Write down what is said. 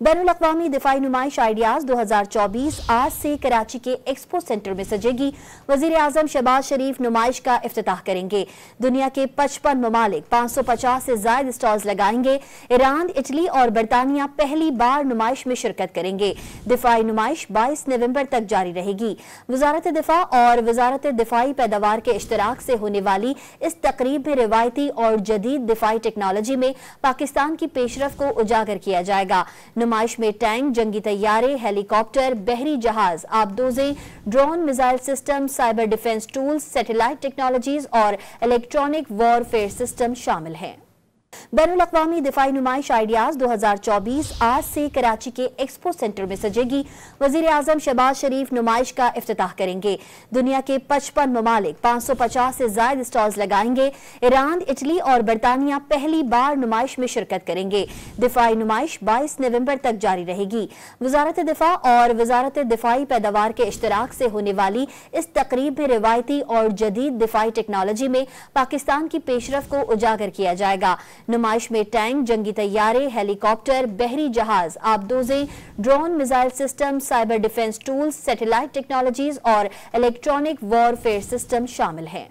बैनुल अक़वामी दिफाई नुमाइश आइडियाज 2024 आज से कराची के एक्सपो सेंटर में सजेगी। वज़ीर आज़म शहबाज शरीफ नुमाइश का इफ्तिताह करेंगे। दुनिया के 55 ममालिक 550 से ज़ायद स्टॉल्स लगाएंगे। ईरान, इटली और बरतानिया पहली बार नुमाइश में शिरकत करेंगे। दिफाई नुमाइश 22 नवंबर तक जारी रहेगी। वज़ारत दिफा और वज़ारत दिफाई पैदावार के इश्तराक से होने वाली इस तकरीब में रिवायती और जदीद दिफाई टेक्नोलॉजी में पाकिस्तान की पेशरफ को उजागर किया जाएगा। नुमाइश में टैंक, जंगी तैयारे, हेलीकॉप्टर, बहरी जहाज, आबदोजें, drone, missile system, cyber defence tools, satellite technologies और इलेक्ट्रॉनिक वॉरफेयर सिस्टम शामिल हैं। बैनुल अक़वामी दिफाई नुमाइश आइडियाज 2024 आज से कराची के एक्सपो सेंटर में सजेगी। वज़ीर आज़म शहबाज शरीफ नुमाइश का इफ्तिताह करेंगे। दुनिया के 55 ममालिक 550 से ज़ायद स्टॉल्स लगाएंगे। ईरान, इटली और बरतानिया पहली बार नुमाइश में शिरकत करेंगे। दिफाई नुमाइश 22 नवंबर तक जारी रहेगी। वज़ारत दिफा और वज़ारत दिफाई पैदावार के इश्तराक से होने वाली इस तकरीब में रिवायती और जदीद दिफाई टेक्नोलॉजी में पाकिस्तान की पेशरफ को उजागर किया जाएगा। नुमाइश में टैंक, जंगी तैयारे, हेलीकॉप्टर, बहरी जहाज, आबदोजें, drone, missile system, cyber defence tools, satellite technologies और इलेक्ट्रॉनिक वॉरफेयर सिस्टम शामिल हैं।